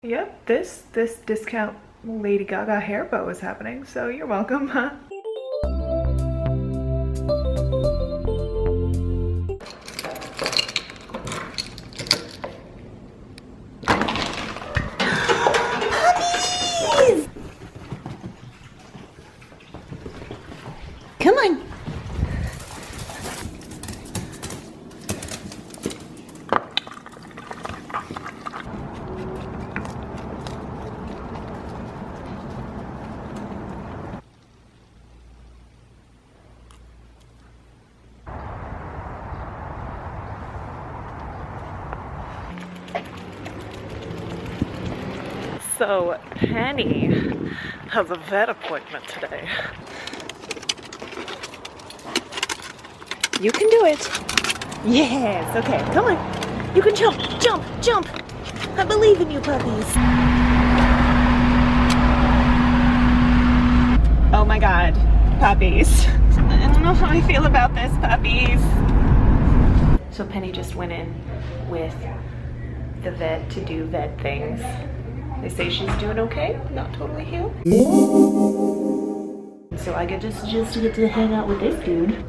Yep, this discount Lady Gaga hair bow is happening, so you're welcome, huh? Puppies! Come on. So, Penny has a vet appointment today. You can do it. Yes, okay, come on. You can jump, jump, jump. I believe in you, puppies. Oh my God, puppies. I don't know how I feel about this, puppies. So Penny just went in with the vet to do vet things. They say she's doing okay, not totally healed. So I get just get to hang out with this dude.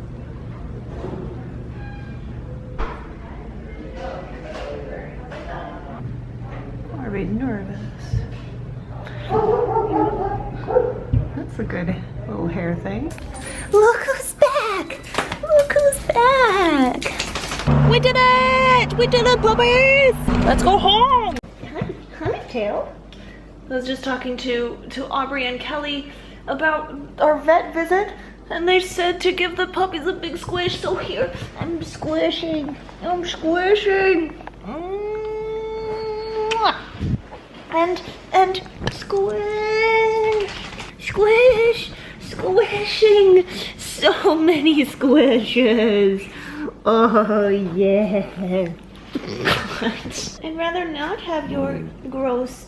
Are we nervous? That's a good little hair thing. Look who's back! Look who's back! We did it! We did it, puppies! Let's go home! Hi, Tail. I was just talking to Aubrey and Kelly about our vet visit, and they said to give the puppies a big squish, so here, I'm squishing. I'm squishing. Mwah. And squish, squish, squishing. So many squishes. Oh, yeah. I'd rather not have your gross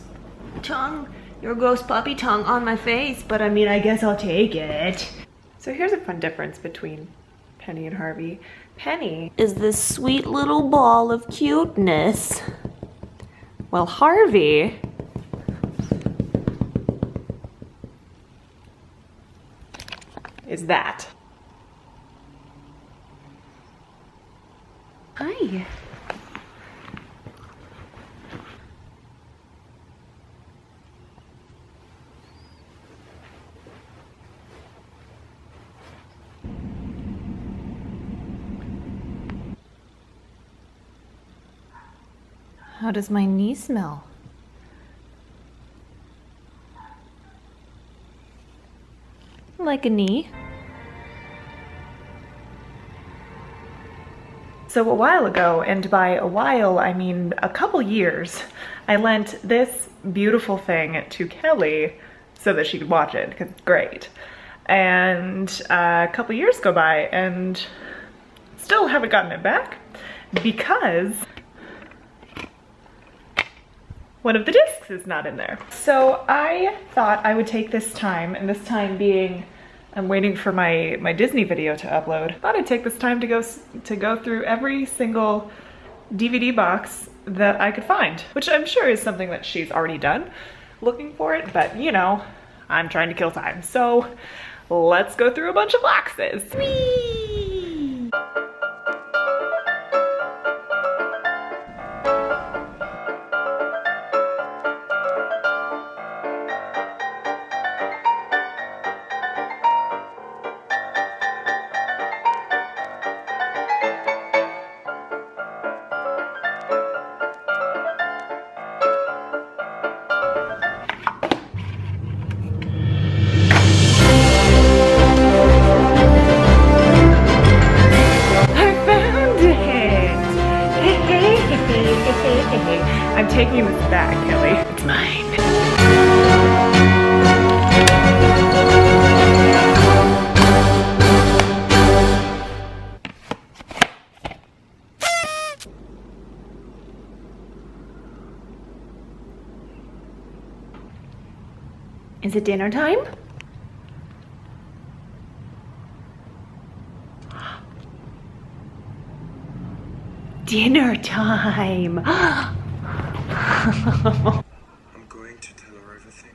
tongue, your gross puppy tongue on my face, but I mean, I guess I'll take it. So here's a fun difference between Penny and Harvey. Penny is this sweet little ball of cuteness, while Harvey is that. Hi. How does my knee smell? Like a knee. So a while ago, and by a while I mean a couple years, I lent this beautiful thing to Kelly so that she could watch it, because it's great. And a couple years go by and still haven't gotten it back because one of the discs is not in there. So I thought I would take this time, and this time being I'm waiting for my Disney video to upload. I thought I'd take this time to go through every single DVD box that I could find, which I'm sure is something that she's already done, looking for it, but you know, I'm trying to kill time. So let's go through a bunch of boxes. Whee! I'm taking this back, Kelly. It's mine. Is it dinner time? Dinner time. I'm to tell her everything.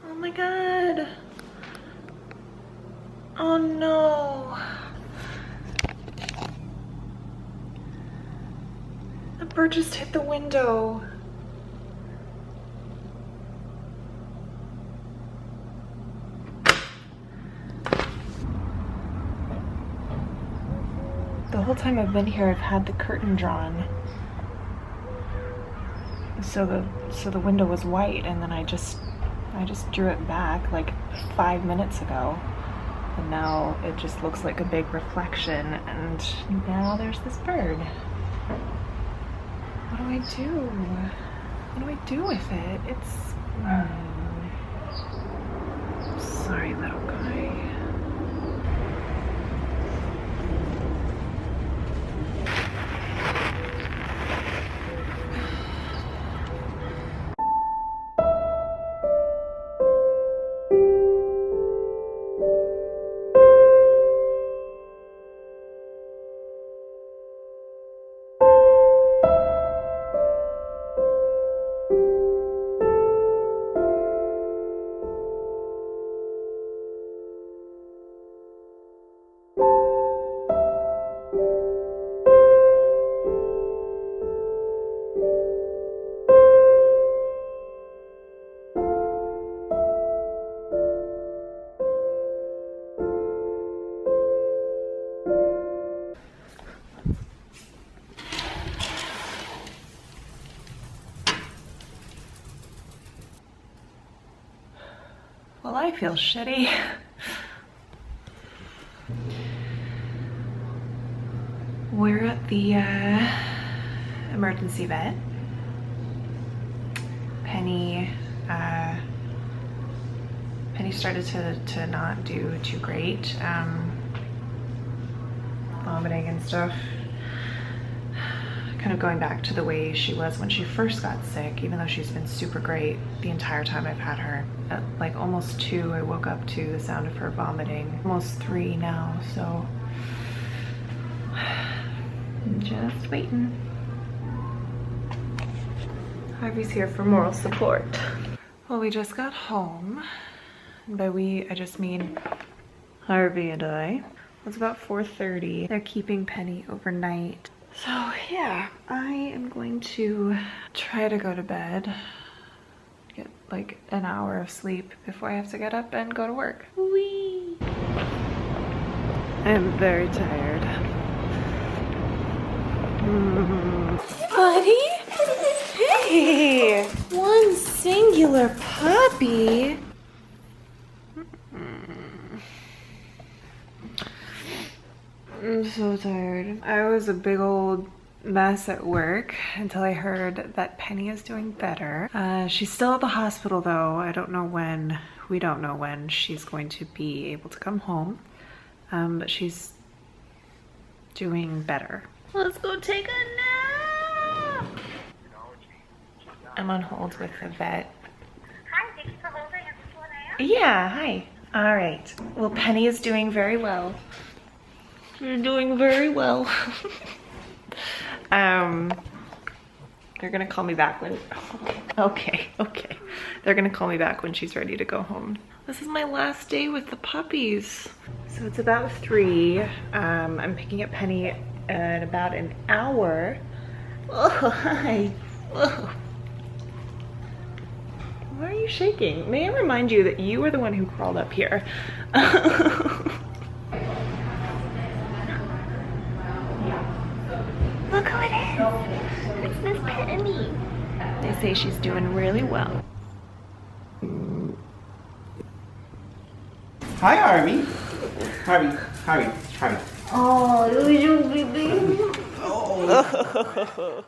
Oh my god. Oh no. The bird just hit the window. The whole time I've been here, I've had the curtain drawn. So the window was white, and then I just drew it back like 5 minutes ago. And now it just looks like a big reflection, and now there's this bird. What do I do? What do I do with it? It's... Sorry, little guy. Well, I feel shitty. We're at the emergency vet. Penny started to not do too great. Vomiting and stuff. Kind of going back to the way she was when she first got sick, even though she's been super great the entire time I've had her. At like almost 2, I woke up to the sound of her vomiting. Almost 3 now, so I'm just waiting. Harvey's here for moral support. Well, we just got home. And by we, I just mean Harvey and I. It's about 4:30. They're keeping Penny overnight. So yeah, I am going to try to go to bed, get like an hour of sleep before I have to get up and go to work. Whee! I'm very tired. Buddy? Hey! One singular puppy? I'm so tired. I was a big old mess at work until I heard that Penny is doing better. She's still at the hospital though. I don't know when, we don't know when she's going to be able to come home. But she's doing better. Let's go take a nap! I'm on hold with the vet. Hi, thank you for holding. Is this Linnea? Yeah, hi. All right. Well, Penny is doing very well. You're doing very well. They're gonna call me back when, okay. They're gonna call me back when she's ready to go home. This is my last day with the puppies. So it's about 3. I'm picking up Penny in about an hour. Oh, hi. Oh. Why are you shaking? May I remind you that you were the one who crawled up here. Look who it is. It's Miss Penny. They say she's doing really well. Hi, Harvey. Harvey. Oh, you baby. Oh.